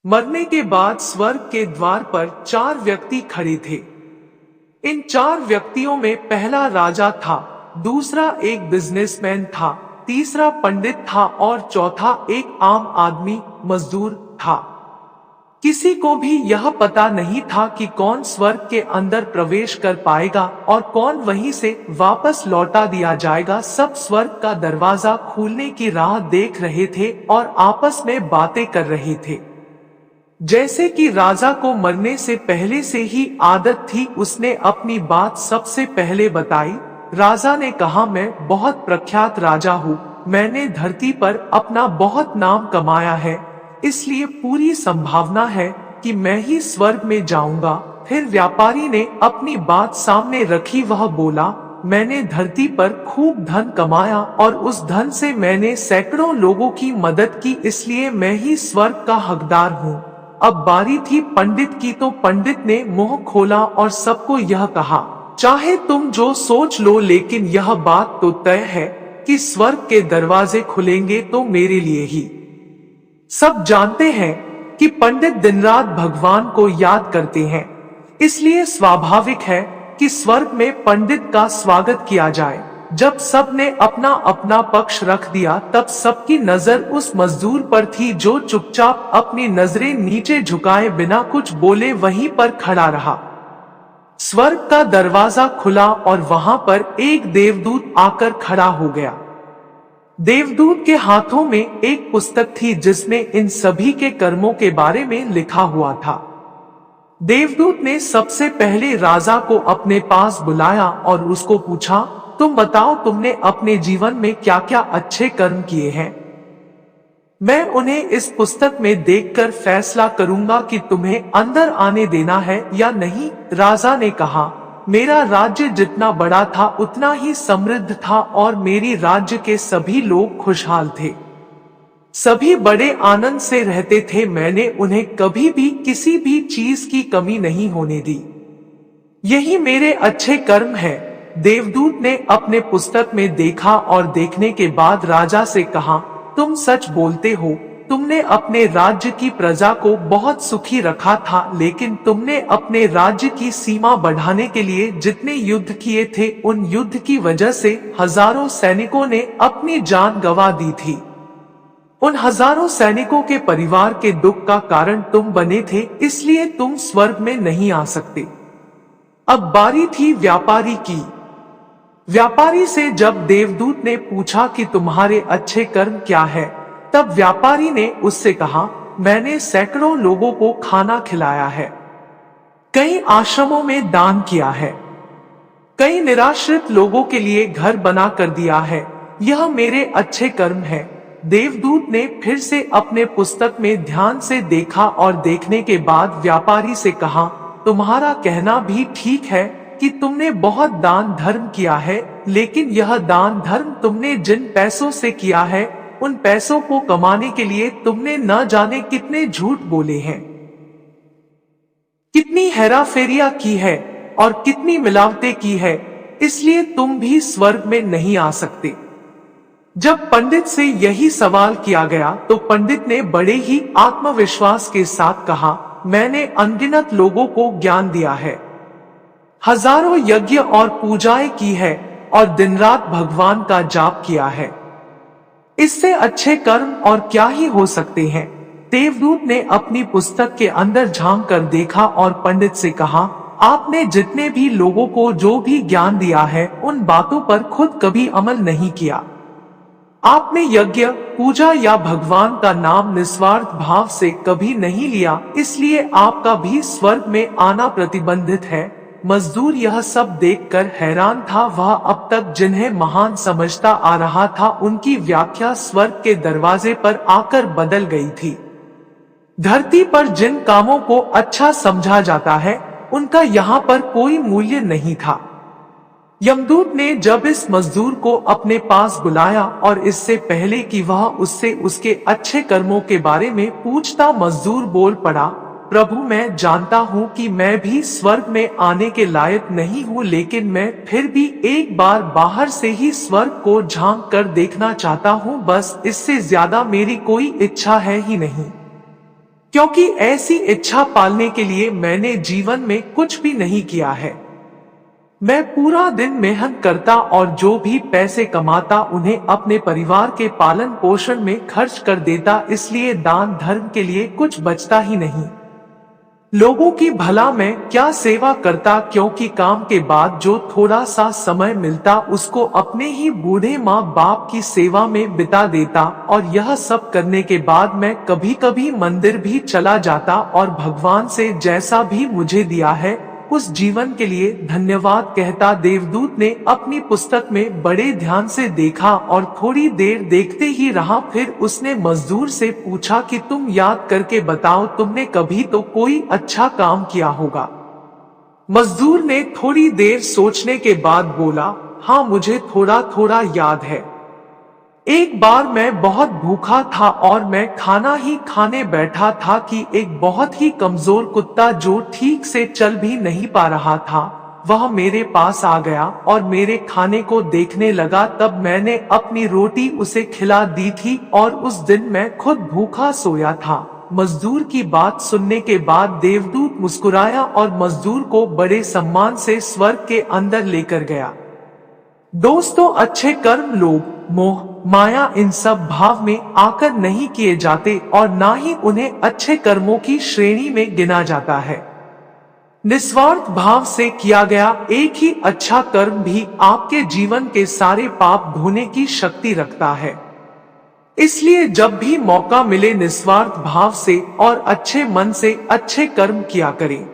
मरने के बाद स्वर्ग के द्वार पर 4 व्यक्ति खड़े थे। इन 4 व्यक्तियों में पहला राजा था, दूसरा एक बिजनेसमैन था, तीसरा पंडित था और चौथा एक आम आदमी मजदूर था। किसी को भी यह पता नहीं था कि कौन स्वर्ग के अंदर प्रवेश कर पाएगा और कौन वहीं से वापस लौटा दिया जाएगा। सब स्वर्ग का दरवाजा खुलने की राह देख रहे थे और आपस में बातें कर रहे थे। जैसे कि राजा को मरने से पहले से ही आदत थी, उसने अपनी बात सबसे पहले बताई। राजा ने कहा, मैं बहुत प्रख्यात राजा हूँ, मैंने धरती पर अपना बहुत नाम कमाया है, इसलिए पूरी संभावना है कि मैं ही स्वर्ग में जाऊंगा। फिर व्यापारी ने अपनी बात सामने रखी, वह बोला, मैंने धरती पर खूब धन कमाया और उस धन से मैंने सैकड़ों लोगों की मदद की, इसलिए मैं ही स्वर्ग का हकदार हूँ। अब बारी थी पंडित की, तो पंडित ने मुंह खोला और सबको यह कहा, चाहे तुम जो सोच लो, लेकिन यह बात तो तय है कि स्वर्ग के दरवाजे खुलेंगे तो मेरे लिए ही। सब जानते हैं कि पंडित दिन रात भगवान को याद करते हैं, इसलिए स्वाभाविक है कि स्वर्ग में पंडित का स्वागत किया जाए। जब सब ने अपना अपना पक्ष रख दिया, तब सबकी नजर उस मजदूर पर थी जो चुपचाप अपनी नजरें नीचे झुकाए बिना कुछ बोले वहीं पर खड़ा रहा। स्वर्ग का दरवाजा खुला और वहां पर एक देवदूत आकर खड़ा हो गया। देवदूत के हाथों में एक पुस्तक थी जिसमें इन सभी के कर्मों के बारे में लिखा हुआ था। देवदूत ने सबसे पहले राजा को अपने पास बुलाया और उसको पूछा, तुम बताओ, तुमने अपने जीवन में क्या क्या अच्छे कर्म किए हैं? मैं उन्हें इस पुस्तक में देखकर फैसला करूंगा कि तुम्हें अंदर आने देना है या नहीं। राजा ने कहा, मेरा राज्य जितना बड़ा था उतना ही समृद्ध था और मेरी राज्य के सभी लोग खुशहाल थे। सभी बड़े आनंद से रहते थे, मैंने उन्हें कभी भी किसी भी चीज की कमी नहीं होने दी। यही मेरे अच्छे कर्म है। देवदूत ने अपने पुस्तक में देखा और देखने के बाद राजा से कहा, तुम सच बोलते हो, तुमने अपने राज्य की प्रजा को बहुत सुखी रखा था, लेकिन तुमने अपने राज्य की सीमा बढ़ाने के लिए जितने युद्ध किए थे, उन युद्ध की वजह से हजारों सैनिकों ने अपनी जान गंवा दी थी। उन हजारों सैनिकों के परिवार के दुख का कारण तुम बने थे, इसलिए तुम स्वर्ग में नहीं आ सकते। अब बारी थी व्यापारी की। व्यापारी से जब देवदूत ने पूछा कि तुम्हारे अच्छे कर्म क्या है, तब व्यापारी ने उससे कहा, मैंने सैकड़ों लोगों को खाना खिलाया है, कई आश्रमों में दान किया है, कई निराश्रित लोगों के लिए घर बना कर दिया है, यह मेरे अच्छे कर्म है। देवदूत ने फिर से अपने पुस्तक में ध्यान से देखा और देखने के बाद व्यापारी से कहा, तुम्हारा कहना भी ठीक है कि तुमने बहुत दान धर्म किया है, लेकिन यह दान धर्म तुमने जिन पैसों से किया है, उन पैसों को कमाने के लिए तुमने न जाने कितने झूठ बोले हैं, कितनी हेराफेरियां की है और कितनी मिलावटें की है, इसलिए तुम भी स्वर्ग में नहीं आ सकते। जब पंडित से यही सवाल किया गया तो पंडित ने बड़े ही आत्मविश्वास के साथ कहा, मैंने अनगिनत लोगों को ज्ञान दिया है, हजारों यज्ञ और पूजाएं की है और दिन रात भगवान का जाप किया है, इससे अच्छे कर्म और क्या ही हो सकते हैं। देवदूत ने अपनी पुस्तक के अंदर झांक कर देखा और पंडित से कहा, आपने जितने भी लोगों को जो भी ज्ञान दिया है, उन बातों पर खुद कभी अमल नहीं किया। आपने यज्ञ, पूजा या भगवान का नाम निस्वार्थ भाव से कभी नहीं लिया, इसलिए आपका भी स्वर्ग में आना प्रतिबंधित है। मजदूर यह सब देखकर हैरान था, वह अब तक जिन्हें महान समझता आ रहा था, उनकी व्याख्या स्वर्ग के दरवाजे पर आकर बदल गई थी। धरती पर जिन कामों को अच्छा समझा जाता है, उनका यहाँ पर कोई मूल्य नहीं था। यमदूत ने जब इस मजदूर को अपने पास बुलाया और इससे पहले कि वह उससे उसके अच्छे कर्मों के बारे में पूछता, मजदूर बोल पड़ा, प्रभु, मैं जानता हूँ कि मैं भी स्वर्ग में आने के लायक नहीं हूँ, लेकिन मैं फिर भी एक बार बाहर से ही स्वर्ग को झांक कर देखना चाहता हूँ, बस इससे ज्यादा मेरी कोई इच्छा है ही नहीं। क्योंकि ऐसी इच्छा पालने के लिए मैंने जीवन में कुछ भी नहीं किया है। मैं पूरा दिन मेहनत करता और जो भी पैसे कमाता उन्हें अपने परिवार के पालन पोषण में खर्च कर देता, इसलिए दान धर्म के लिए कुछ बचता ही नहीं। लोगों की भला मैं क्या सेवा करता, क्योंकि काम के बाद जो थोड़ा सा समय मिलता उसको अपने ही बूढ़े माँ बाप की सेवा में बिता देता। और यह सब करने के बाद मैं कभी कभी मंदिर भी चला जाता और भगवान से जैसा भी मुझे दिया है उस जीवन के लिए धन्यवाद कहता। देवदूत ने अपनी पुस्तक में बड़े ध्यान से देखा और थोड़ी देर देखते ही रहा। फिर उसने मजदूर से पूछा कि तुम याद करके बताओ, तुमने कभी तो कोई अच्छा काम किया होगा। मजदूर ने थोड़ी देर सोचने के बाद बोला, हाँ मुझे थोड़ा थोड़ा याद है। एक बार मैं बहुत भूखा था और मैं खाना ही खाने बैठा था कि एक बहुत ही कमजोर कुत्ता जो ठीक से चल भी नहीं पा रहा था, वह मेरे पास आ गया और मेरे खाने को देखने लगा। तब मैंने अपनी रोटी उसे खिला दी थी और उस दिन मैं खुद भूखा सोया था। मजदूर की बात सुनने के बाद देवदूत मुस्कुराया और मजदूर को बड़े सम्मान से स्वर्ग के अंदर लेकर गया। दोस्तों, अच्छे कर्म लोभ मोह माया इन सब भाव में आकर नहीं किए जाते और ना ही उन्हें अच्छे कर्मों की श्रेणी में गिना जाता है। निस्वार्थ भाव से किया गया एक ही अच्छा कर्म भी आपके जीवन के सारे पाप धोने की शक्ति रखता है। इसलिए जब भी मौका मिले निस्वार्थ भाव से और अच्छे मन से अच्छे कर्म किया करें।